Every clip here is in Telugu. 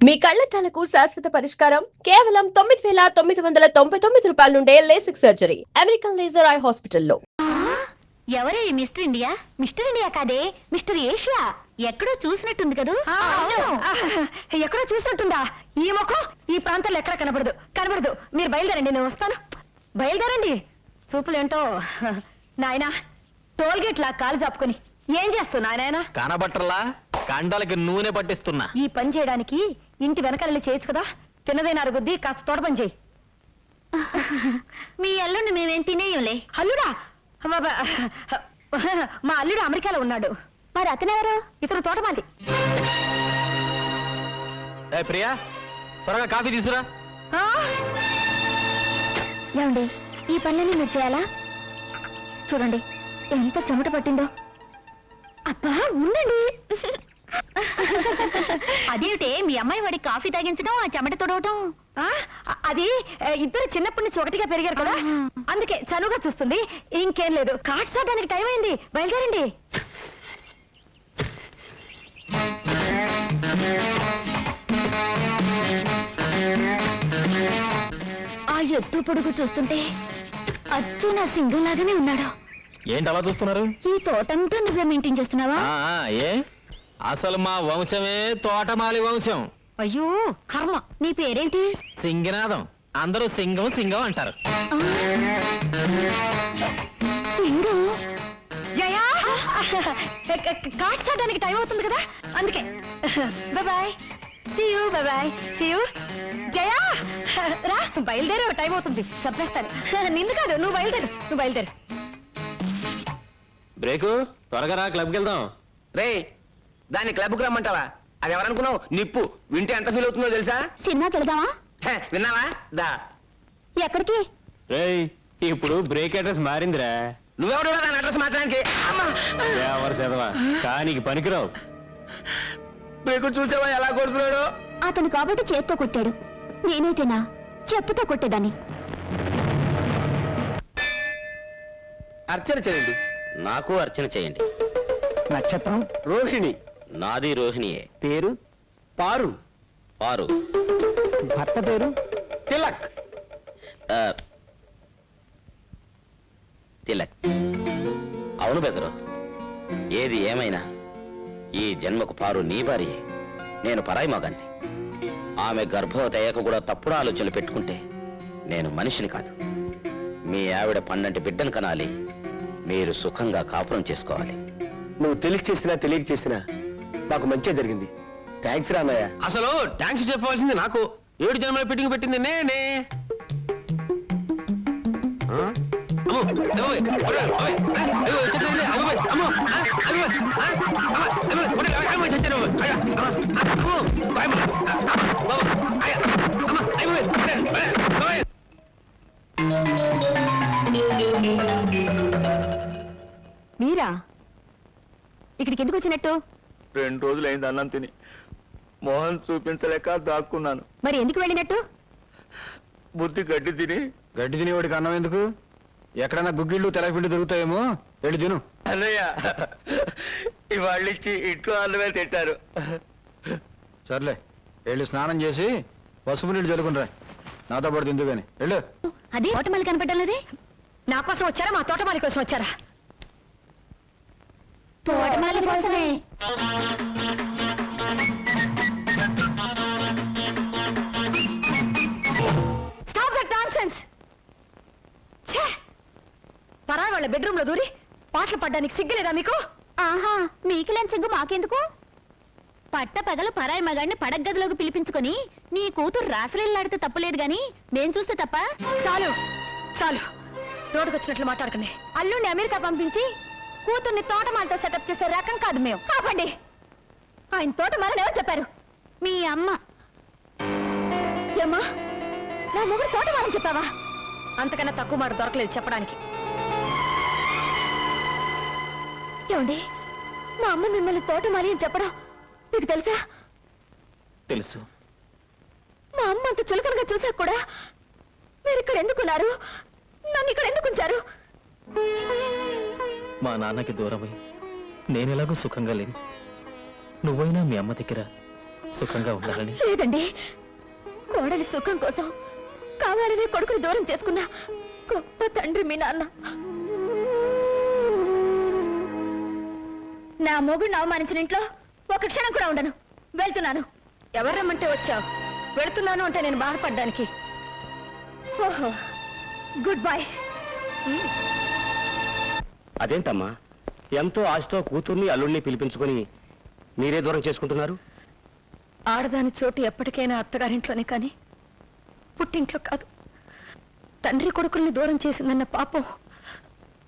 మీ కళ్లద్దాలకు శాశ్వత పరిష్కారం కేవలం 9,999 రూపాయల నుండే LASIK surgery American laser eye హాస్పిటల్లో. ఎవరే మిస్టర్ ఇండియా? మిస్టర్ ఇండియా కాదే, మిస్టర్ ఏషియా. ఎక్కడో చూసినట్టుంది కదూ? ఎక్కడో చూసినట్టుందా? ఈ ముఖం ఈ ప్రాంతంలో ఎక్కడ కనబడదు. మీరు బయలుదేరండి, నేను వస్తాను. బయలుదేరండి. చూపులేంటో నాయనా, టోల్గేట్ లా కాలు చాపుకొని ఏం చేస్తున్నా నాయనా? కనబట్టర్లా కండలకి నూనె పట్టిస్తున్నా. ఈ పని చేయడానికి ఇంటి వెనకాల చేయొచ్చు కదా. తిన్నదైన అరుగుద్ది, కాస్త తోట పని చేయి. మీ అల్లుండి మేమేం తినేయంలే. అల్లుడా? మా అల్లుడు అమెరికాలో ఉన్నాడు. మరి అతనెవరు? ఇతను తోటమాలి. ఏ ప్రియా, త్వరగా కాఫీ తీసురా. ఏమండి, ఈ పనులన్నీ మీరు చేయాలా? చూడండి ఎంత చెమట పట్టిందో. అబ్బా ఉండండి. అదేమిటే మీ అమ్మాయి వాడికి కాఫీ తాగించడం, ఆ చెమట తొడవటం? అది ఇద్దరు చిన్నప్పటి నుంచి ఒకటిగా పెరిగారు కదా, అందుకే చనువుగా చూస్తుంది. ఇంకేం లేదు. కార్డ్స్ ఆడడానికి టైం అయింది, బయలుదేరండి. ఆ ఎత్తు పొడుగు చూస్తుంటే అచ్చు నా సింగం లాగానే ఉన్నాడు. ఏంటి అలా చూస్తున్నారు? ఈ తోటంతా నువ్వే మెయింటైన్ చేస్తున్నావా? ఏ అసలు మా వంశమే తోటమాలి వంశం. అయ్యో కర్మ. నీ పేరేంటి? సింగనాదం. అందరూ సింగం సింగం అంటారు. సింగం? జయా, కార్డ్స్ ఆడడానికి టైం అవుతుంది కదా, అందుకే. Bye, see you. Bye, see you. Jaya రా, బయలుదేరే టైం అవుతుంది. చంపేస్తాను. నిన్ను కాదు, నువ్వు బయలుదేరు. బ్రేకు, త్వరగా రా, క్లబ్కి వెళ్దాం. రే, దాన్ని క్లబ్కి రమ్మంటావా? అది ఎవరనుకున్నావు? నిప్పు. వింటే ఎంత ఫీల్ అవుతుందో తెలుసా? సినిమాకి వెళ్దామా? విన్నావా? దా. ఎక్కడికి? రేయ్, ఇప్పుడు బ్రేక్ అడ్రస్ మారిందిరా. నువ్వెవడు దాని అడ్రస్ మార్చడానికి? కానీ పనికిరావు. బ్రేకు చూసావా ఎలా కొడుతున్నాడు? అతను కాబట్టి చేత్తో కొట్టాడు, నేనైతేనా చెప్పుతో కొట్టేదాన్ని. అర్చన చేయండి. నాకు అర్చన చేయండి. నక్షత్రం రోహిణి. నాది రోహిణియే. పేరు పారు. పారు. భర్త పేరు తిలక్. తిలక్. అవును బెదరు, ఏది ఏమైనా ఈ జన్మకు పారు నీ భార్యే. నేను పరాయి మగాన్ని. ఆమె గర్భవతి అయ్యాక కూడా తప్పుడు ఆలోచనలు పెట్టుకుంటే నేను మనిషిని కాదు. మీ ఆవిడ పన్నంటి బిడ్డను కనాలి, మీరు సుఖంగా కాపురం చేసుకోవాలి. నువ్వు తెలిసి చేసినా తెలియక చేసినా నాకు మంచి జరిగింది. థ్యాంక్స్ రామయ్య. అసలు థ్యాంక్స్ చెప్పవలసింది నాకు. 7 జన్మల ఫిట్టింగ్ పెట్టింది నేనే. మీరా ఇక్కడికి ఎందుకు వచ్చినట్టు? 2 రోజులైంది అన్నం తిని. మోహన్ చూపించలేక దాక్కున్నాను. మరి ఎందుకు వెళ్ళినట్టు? బుద్ధి గడ్డి తిని. గడ్డి తినేవాడికి అన్నం ఎందుకు? ఎక్కడైనా గుగ్గిళ్ళు తెలపిండి దొరుకుతాయేమో, వెళ్ళి తిను. అన్నయ్య, ఇవాళ్ళు ఇచ్చి ఇంట్లో అన్నమే తింటారు. సర్లే, వెళ్ళి స్నానం చేసి పసుపు నీళ్ళు చల్లుకునిరా. నాతో పాటు తిందు కానీ వెళ్ళు. అదే తోటమాలి కనపడలేదే. నా కోసం వచ్చారా, మా తోటమాలి కోసం వచ్చారా? తోటమాలి కోసమే. Stop that nonsense. పరాయి వాళ్ళ బెడ్రూమ్ లో దూరి పాటలు పాడడానికి సిగ్గులేదా మీకు? ఆహా, మీకు లేని సిగ్గు మాకెందుకు? పట్ట పగలు పరాయి మగాడిని పడగదిలోకి పిలిపించుకొని నీ కూతురు రాసలీలాడితే తప్పులేదు గాని మేం చూస్తే తప్ప? చాలు చాలు, రోడ్డుకొచ్చినట్లు మాట్లాడకండి. అల్లుండి అమెరికా పంపించి కూతుర్ని తోటమాలతో సెటప్ చేసే రకం కాదు మేము. ఆపండి. ఆయన తోటమాలని ఎవరు చెప్పారు? మీ అమ్మ. ఏమ్మా, నా మొగుడు తోటమాలని చెప్పావా? అంతకన్నా తక్కువ మాట దొరకలేదు చెప్పడానికి. ఏమండి, మా అమ్మ మిమ్మల్ని తోటమాలి అని చెప్పడం మీకు తెలుసా? తెలుసు. మా అమ్మ అంత చులకనగా చూసాక కూడా మీరు ఇక్కడ ఎందుకున్నారు? నన్ను ఇక్కడ ఎందుకు ఉంచారు? మా నాన్నకి దూరమై నేనెలాగో సుఖంగా లేను. నువ్వైనా మీ అమ్మ దగ్గర సుఖంగా ఉండాలని. లేదండి, కోడలి సుఖం కోసం కావాలని కొడుకుని దూరం చేసుకున్న గొప్ప తండ్రి మీ నాన్న. నా మొగుడిని అవమానించిన ఇంట్లో ఒక క్షణం కూడా ఉండను. వెళ్తున్నాను. ఎవరు రమ్మంటే వచ్చావు? వెళుతున్నాను అంటే నేను బాధపడ్డానికి. ఓహో, గుడ్ బై. అదేంటమ్మా, ఎంతో ఆశతో కూతుర్ని అల్లుడిని పిలిపించుకొని మీరే దూరం చేసుకుంటున్నారు? ఆడదాని చోటు ఎప్పటికైనా అత్తగారింట్లోనే కానీ పుట్టింట్లో కాదు. తండ్రి కొడుకుల్ని దూరం చేసిందన్న పాపం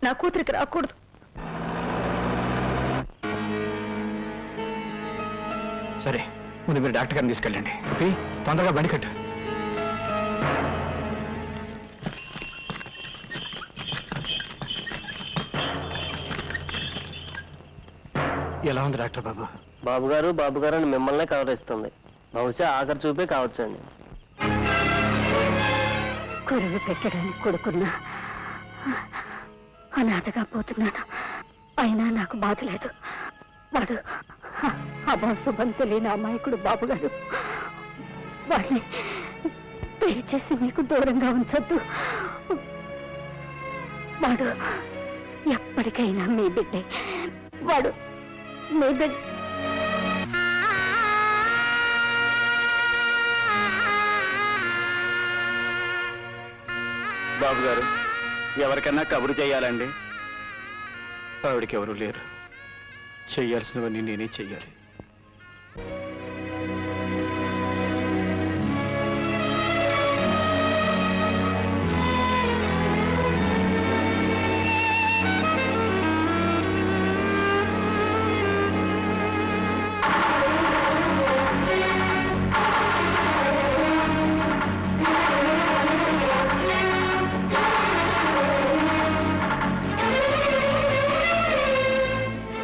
నా కూతురికి రాకూడదు. సరే, ముందు మీరు డాక్టర్ గారిని తీసుకెళ్ళండి. తొందరగా బండి కట్టు. ఎలా ఉంది డాక్టర్ బాబు? బాబు గారు అని మిమ్మల్నే కవరిస్తుంది. బహుశా ఆఖరి చూపే కావచ్చండి. కొరువు పెట్టడానికి కొడుకున్నా అనాథగా పోతున్నాను. అయినా నాకు బాధ లేదు. వాడు అభాశుభం తెలియని అమాయకుడు బాబుగారు. వాడిని దయచేసి మీకు దూరంగా ఉంచొద్దు. వాడు ఎప్పటికైనా మీ బిడ్డే. వాడు మీ బిడ్డ. బాబు గారు, ఎవరికన్నా కబురు చేయాలండి? ఆవిడకి ఎవరు లేరు. చెయ్యాల్సినవన్నీ నేనే చెయ్యాలి.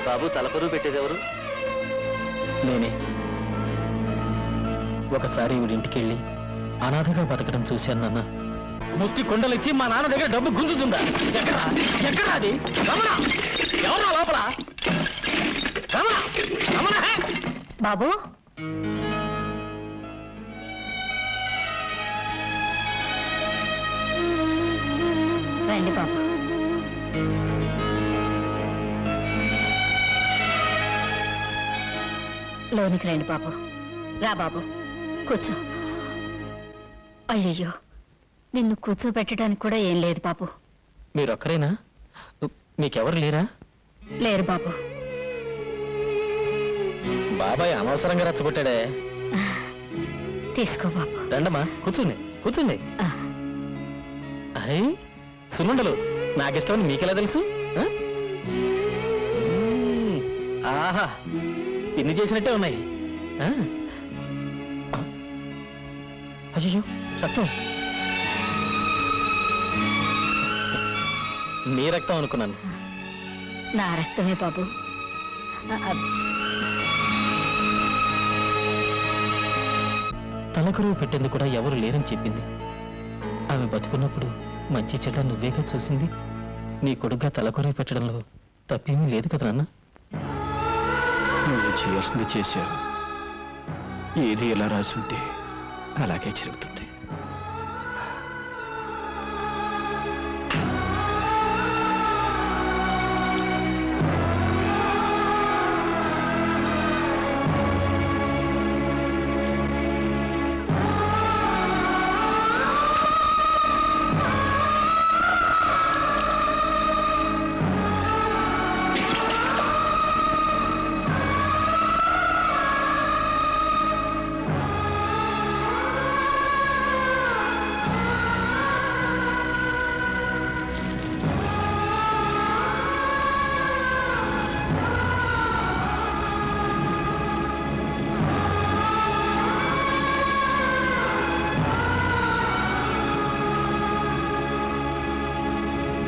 బాబు, తలపరువు పెట్టేదెవరు? నేనే. ఒకసారి వీడింటికి వెళ్ళి అనాథగా బతకడం చూశాను నాన్న. ముష్టి కొండలిచ్చి మా నాన్న దగ్గర డబ్బు గుంజుతుందా? ఎక్కడ అది? రమణ! ఎవరా లోపల? రమణ! రమణ! బాబు, రండి బాబు. లోనికి రండి బాబు. రా బాబు, కూర్చో. అయ్యయ్యో, నిన్ను కూర్చోబెట్టడానికి కూడా ఏం లేదు బాబు. మీరొక్కరేనా? మీకెవరు లేరా? లేరు బాబు. బాబాయ్ అనవసరంగా రచ్చగొట్టాడే. తీసుకో బాబు. రండమ్మా, కూర్చుంది కూర్చుంది. ఆ, అయ్ సున్నుండలు నాకిష్టం మీకెలా తెలుసు? ఆ? ఆహా, ఇన్ని చేసినట్టే ఉన్నాయి. అయ్యో రక్తం. నీ రక్తం అనుకున్నాను. నా రక్తమే బాబు. తలకరువు పెట్టేందుకు కూడా ఎవరు లేరని చెప్పింది. ఆమె బతుకున్నప్పుడు మంచి చెడ్డ నువ్వేగా చూసింది. నీ కొడుగ్గా తలకరువు పెట్టడంలో తప్పేమీ లేదు కదా నాన్న. నువ్వు చేయాల్సింది చేశావు. ఏది ఎలా రాసుంటే అలాగే జరుగుతుంది.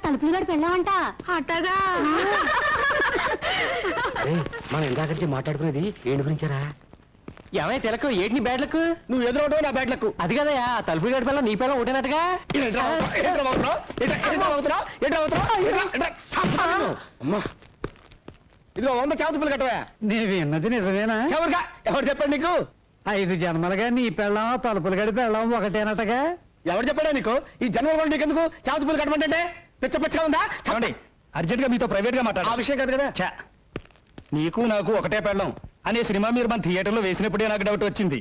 తలుపులు పెళ్ళామంట. అట్టగా మనం ఇందాక మాట్లాడుకునేది ఏంటి గురించారా? ఏమైనా తెలకు ఏంటి బ్యాడ్లకు? నువ్వు ఎదురవడం నా బ్యాడ్లకు. అది కదయా, తలుపు గడి పిల్ల నీ పిల్ల ఒకటేనట్టుగా. అమ్మా, ఇదిగో 100 చేప పిల్లలు కట్టవా? నేను విన్నది నిజమేనా? ఎవరు చెప్పండి నీకు? 5 జన్మలుగా నీ పెళ్ళం తలుపులు గడి పెళ్ళం ఒకటేనటగా. ఎవరు చెప్పాడా నీకు ఈ జన్మ నీకెందుకు చావు పూలు కట్టమంటే పిచ్చ పిచ్చగా ఉందా? చెప్పండి, అర్జెంట్ గా మీతో ప్రైవేట్ గా మాట్లాడు. ఆ విషయం కాదు కదా. ఛా, నీకు నాకు ఒకటే పెళ్ళం అనే సినిమా మీరు మన థియేటర్లో వేసినప్పుడే నాకు డౌట్ వచ్చింది.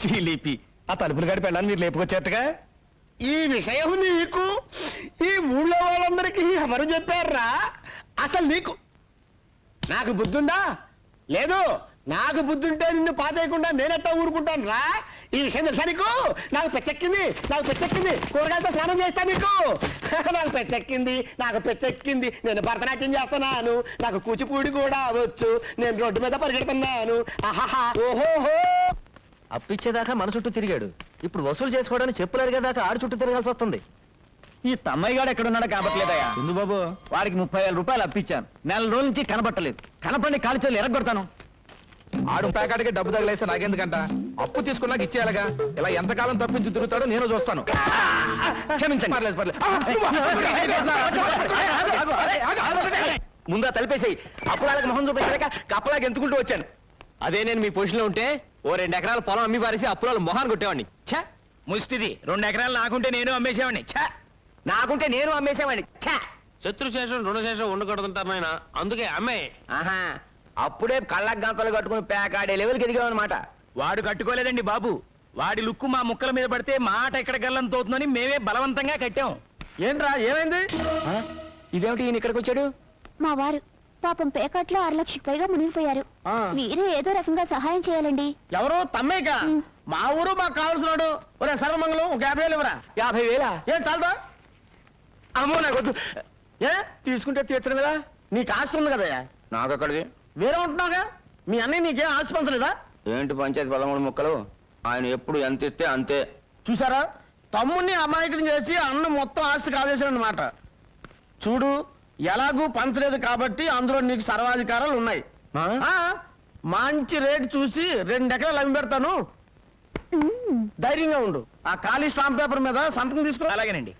చీలిపి ఆ తలుపులు గడి పెళ్ళాన్ని మీరు లేపుకొచ్చేట్టుగా. ఈ విషయం నీకు ఈ ఊళ్ళో వాళ్ళందరికీ ఎవరు చెప్పారా? అసలు నీకు నాకు బుద్ధుందా? లేదు. నాకు బుద్ధుంటే నిన్ను పాతేయకుండా నేనెట్టా ఊరుకుంటాను రా. ఈ విషయం తెలుసా నీకు? నాకు పెచ్చెక్కింది, నాకు పెచ్చెక్కింది. కూరగాయలతో స్నానం చేస్తా నీకు. నాకు పెచ్చెక్కింది, నాకు పెచ్చెక్కింది. నేను భరతనాట్యం చేస్తున్నాను, నాకు కూచిపూడి కూడా వచ్చు. నేను రోడ్డు మీద పరిగెడుతున్నాను. ఆహాహా, ఓహోహో. అప్పిచ్చేదాకా మన చుట్టూ తిరిగాడు, ఇప్పుడు వసూలు చేసుకోవడానికి చెప్పులు అరిగేదాకా ఆడు చుట్టూ తిరగాల్సి వస్తుంది. ఈ తమ్మయ్య గాడు ఎక్కడున్నాడో కాబట్లేదయ్యా. ఎందు బాబు, వాడికి 30,000 రూపాయలు అప్పిచ్చాను, నెల రోజుల నుంచి కనబట్టలేదు. కనపడి కాల్చేలు ఎరగొడతాను. ఆడు ప్యాకెట్కి డబ్బు తగిలేస్తే నాకెందుకంట? అప్పు తీసుకున్నాక ఇచ్చేయాలగా. ఇలా ఎంతకాలం తప్పించి తిరుగుతాడో నేను చూస్తాను. క్షమించండి. పర్లేదు, పర్లేదు. ముందా తలిపేసాయి. అప్పుడు వాళ్ళకి మొహం చూపించాక కప్పలాగా ఎంతుకుంటూ వచ్చాను. అదే నేను మీ పొజిషన్లో ఉంటే ఓ 2 ఎకరాల పొలం అమ్మి పారేసి అప్పుల మొహాన్ని కొట్టేవాడిని. ఛా, ముష్టిది. 2 ఎకరాలు నాకుంటే నేను అమ్మేసేవాడిని. ఛా, నాకుంటే నేను అమ్మేసేవాడిని. ఛా, శత్రుశేషం రుణశేషం ఉండకూడదంటారు ఆయన, అందుకే అమ్మే. ఆహా, అప్పుడే కళ్ళకు గంతలు కట్టుకుని పేకాడే లెవెల్కి ఎదిగామన్నమాట. వాడు కట్టుకోలేదండి బాబు. వాడి లుక్కు మా ముక్కల మీద పడితే మాట ఎక్కడ గల్లంత అవుతుందని మేమే బలవంతంగా కట్టాం. ఏంట్రా, ఏమైంది? ఇదేమిటి ఈయన ఇక్కడికి వచ్చాడు? మా వారు పాపం పేకాట్లో 6 లక్షలకు పైగా మునిగిపోయారు. మీరే ఏదో రకంగా సహాయం చేయాలండి. ఎవరు? తమ్మేక. మా ఊరు మాకు కావాల్సినాడు. ఒరే సర్వమంగళం, ఒక 50,000 ఇవ్వరా. 50,000? ఏం చాలదా? అమ్మో, నాకు వద్దు. ఏ తీసుకుంటే తీర్చడం కదా. నీకు ఆస్తి ఉంది కదా. నాకు అక్కడిది. వేరే ఉంటున్నావుగా. మీ అన్నయ్య నీకేం ఆస్తి పంచలేదా? ఏంటి పంచాయతీ 13 ముక్కలు? ఆయన ఎప్పుడు ఎంత ఇస్తే అంతే. చూసారా, తమ్ముడిని అమాయకుని చేసి అన్న మొత్తం ఆస్తి కాజేశాడు అనమాట. చూడు, ఎలాగూ పంచలేదు కాబట్టి అందులో నీకు సర్వాధికారాలు ఉన్నాయి. ఆ, మంచి రేటు చూసి 2 ఎకరాలు అమ్మి పెడతాను. ధైర్యంగా ఉండు. ఆ ఖాళీ స్టాంప్ పేపర్ మీద సంతకం తీసుకో. అలాగేనండి.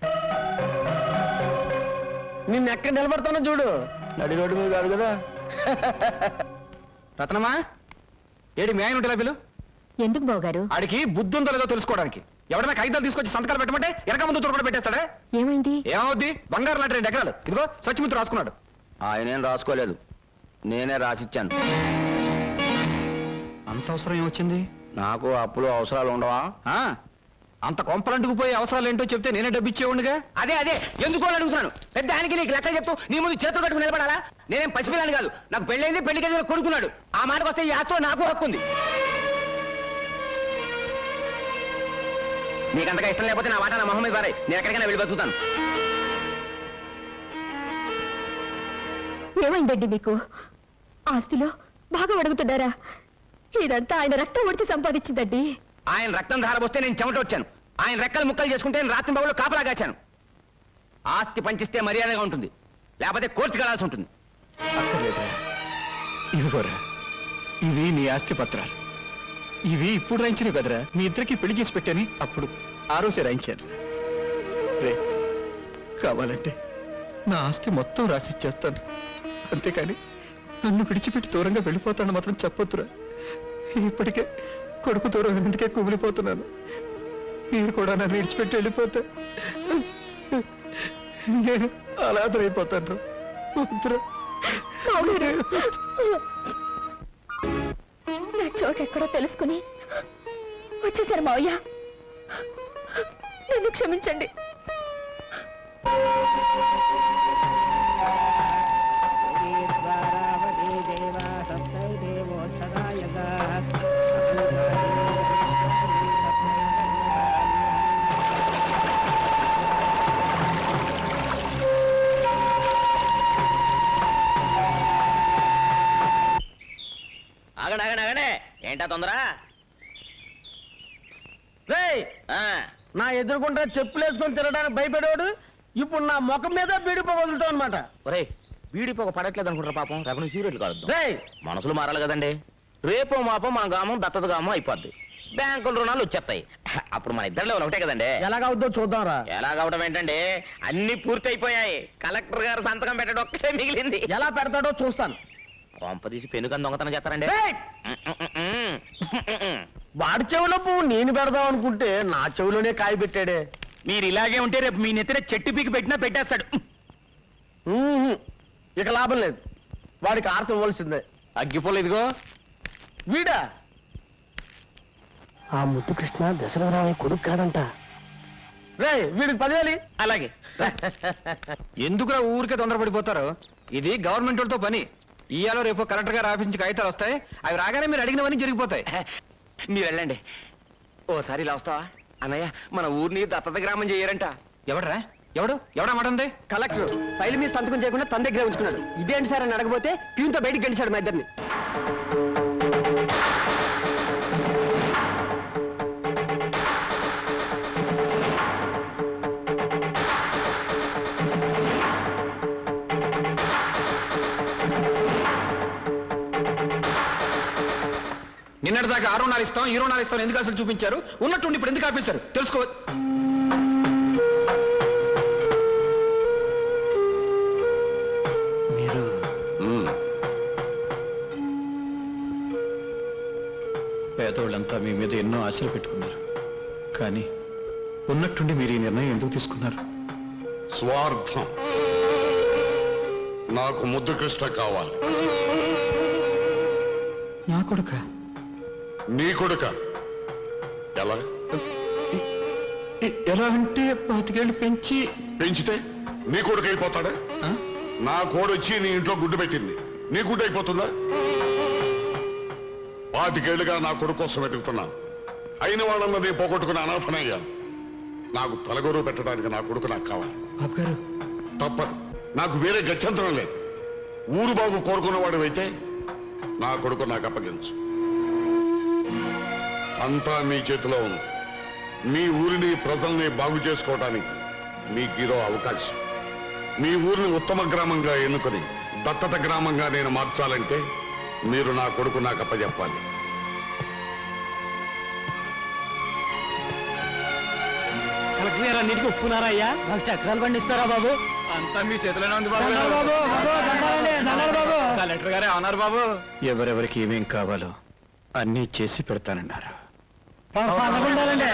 నిన్ను ఎక్కడ నిలబడతానో చూడు. నడి రోడ్డు మీద కాదు కదా. రత్నమా, ఏడి మీ ఆయన ఉంటే పిలు. ఎందుకు బావగారు? ఆడికి బుద్ధి ఉందో లేదో తెలుసుకోవడానికి. ఎవరైనా కాగితాలు తీసుకొచ్చి సంతకాలు పెట్టమంటే వెనక ముందు తురపడి పెట్టేస్తాడా? ఏమైంది? ఏమవుద్ది? బంగారు లాంటి 2 ఎకరాలు ఇదిగో సచ్చిమిత్రు రాసుకున్నాడు. ఆయనేం రాసుకోలేదు, నేనే రాసిచ్చాను. అంత అవసరం ఏమొచ్చింది? నాకు అప్పులు అవసరాలు ఉండవా? అంత కొంపలంటుకు పోయే అవసరాలు ఏంటో చెప్తే నేనే డబ్బు ఇచ్చేవాడిగా. అదే అదే ఎందుకో అని అడుగుతున్నాను. పెద్ద ఆయనకి నీకు లెక్క చెప్తూ నీ ముందు చేతులు కట్టుకుని నిలబడాలా? నేనేం పసిపిల్లని కాదు. నాకు పెళ్ళైంది, పెళ్లికి ఎదురు కొడుకున్నాడు. ఆ మాటకు వస్తే ఈ ఆస్తిలో నాకు హక్కు ఉంది. నీకంతగా ఇష్టం లేకపోతే నా మాట నా మొహం మీద పారాయి. నేను ఎక్కడికైనా వెళ్ళి బతుకుతాను. ఏమైందండి మీకు? ఆస్తిలో బాగా అడుగుతున్నారా? ఇదంతా ఆయన రక్తం ఒడిచి సంపాదించిందండి. ఆయన రక్తం ధారపోస్తే నేను చెమట వచ్చాను. ఆయన రెక్కలు ముక్కలు చేసుకుంటే నేను రాత్రి బాబులో కాపలా కాశాను. ఆస్తి పంచిస్తే మర్యాదగా ఉంటుంది, లేకపోతే కోర్టుకు వెళ్ళాల్సి ఉంటుంది. అక్కర్లేదురా, ఇదిగోరా, ఇవి నీ ఆస్తి పత్రాలు. ఇవి ఇప్పుడు రాయించినవి కదరా. మీ ఇద్దరికి పెళ్లి చేసి పెట్టని అప్పుడు ఆ రోజే రాయించాను. రే, కావాలంటే నా ఆస్తి మొత్తం రాసిచ్చేస్తాను, అంతేకాని నన్ను విడిచిపెట్టి దూరంగా వెళ్ళిపోతాను మాత్రం చెప్పొద్దురా. ఇప్పటికే కొడుకు దూరం ఎందుకే కుమిలిపోతున్నాను. మీరు కూడా నన్ను విడిచిపెట్టి వెళ్ళిపోతే నేను అనాథరైపోతాను. వద్దురా. నా చోటు ఎక్కడో తెలుసుకుని వచ్చేసారు మావయ్య. నన్ను క్షమించండి. ఆగడే ఏంటా తొందర? నా ఎదురుకుంటా చెప్పులు వేసుకొని తిరగడానికి భయపడేవాడు ఇప్పుడు నా ముఖం మీద బీడిపో వదులుతావు అనమాట. ఒరే, వీడి పొగ పడట్లేదు అనుకుంటారా పాపం. రేపు సీరియట్లు కాదు. రేయ్, మనసులు మారాలి కదండి. రేపో మాపో మన గామం దత్తత గామం అయిపోద్ది. బ్యాంకుల రుణాలు వచ్చేస్తాయి. అప్పుడు మన ఇద్దరిలో ఒకటే కదండి. ఎలాగవుద్దో చూద్దాంరా. ఎలాగవడం ఏంటండి, అన్ని పూర్తి అయిపోయాయి. కలెక్టర్ గారు సంతకం పెట్టడం ఒక్కటే మిగిలింది. ఎలా పెడతాడో చూస్తాను. కొంపదీసి పెనుకని దొంగతనం చేస్తారండి వాడి చెవులో పువ్వు నేను పెడదాం అనుకుంటే నా చెవిలోనే కాయ పెట్టాడే. మీరు ఇలాగే ఉంటే రేపు మీ నెత్తిన చెట్టు పీకి పెట్టినా పెట్టేస్తాడు. ఊహు. ఇక లాభం లేదు, వాడికి ఆర్తం ఇవ్వాల్సిందే. అగ్గిపోలేదుగో వీడా ఆ ముద్దు కృష్ణ దశరథరామయ్య కొడుకు కాడంట. రే వీడికి 10,000. అలాగే ఎందుకురా ఊరికే తొందరపడిపోతారు? ఇది గవర్నమెంట్ వాళ్ళతో పని. ఇయ్యాలో రేపు కలెక్టర్ గారు ఆఫీస్ నుంచి కాగితాలు వస్తాయి. అవి రాగానే మీరు అడిగినవన్నీ జరిగిపోతాయి. మీరు వెళ్ళండి. ఓసారి ఇలా వస్తావా? అన్నయ్య, మన ఊరిని దత్తత గ్రామం చేయరంట. ఎవడరా ఎవడా మాట ఉంది? కలెక్టర్ ఫైల్ మీద సంతకం చేయకుండా తన దగ్గర ఉంచుకున్నాడు. ఇదేంటి సార్ అని అడగబోతే ప్యూన్తో బయటికి గడిచాడు మా ఇద్దరిని. నిన్నటిదాకా 6.5 ఇస్తాం, 24 ఇస్తాం ఎందుకు అసలు చూపించారు? ఉన్నట్టుండి ఇప్పుడు ఎందుకు ఆపేశారు తెలుసుకో. మీరు పేదోళ్ళంతా మీ మీద ఎన్నో ఆశలు పెట్టుకున్నారు, కానీ ఉన్నట్టుండి మీరు ఈ నిర్ణయం ఎందుకు తీసుకున్నారు? స్వార్థం. నాకు ముద్దు కృష్ణ కావాలి. నా కొడుక? నీ కొడుక? ఎలా? ఎలా అంటే 25 ఏళ్ళు పెంచి పెంచితే నీ కొడుకు అయిపోతాడా? నా కోడొచ్చి నీ ఇంట్లో గుడ్డు పెట్టింది, నీ గుడ్డు అయిపోతుందా? 25 ఏళ్ళుగా నా కొడుకు కోసం వెతుకుతున్నాను. అయిన వాళ్ళన్న నేను పోగొట్టుకుని అనాథనయ్యాను. నాకు తలగొరువు పెట్టడానికి నా కొడుకు నాకు కావాలి. బాబు గారు తప్పదు, నాకు వేరే గత్యంతరం లేదు. ఊరు బాగు కోరుకున్నవాడు అయితే నా కొడుకు నాకు అప్పగించు. అంతా మీ చేతిలో ఉంది. మీ ఊరిని ప్రజల్ని బాగు చేసుకోవడానికి మీకు ఇదో అవకాశం. మీ ఊరిని ఉత్తమ గ్రామంగా ఎన్నుకొని దత్తత గ్రామంగా నేను మార్చాలంటే మీరు నా కొడుకు నాకు అప్పచెప్పాలి. కలెక్టర్ గారు అన్నిటికీ ఒప్పుకున్నారా అయ్యా? నాకు చక్రాలు పండిస్తారా బాబు? అంతా మీ చేతిలోనే ఉంది దండాలు బాబు, బాబు, దండాలండి, దండాలు బాబు. కలెక్టర్ గారే అన్నారు బాబు. ఎవరెవరికి ఏమేం కావాలో అన్నీ చేసి పెడతానన్నారు. సంతకం ఉండాలండి.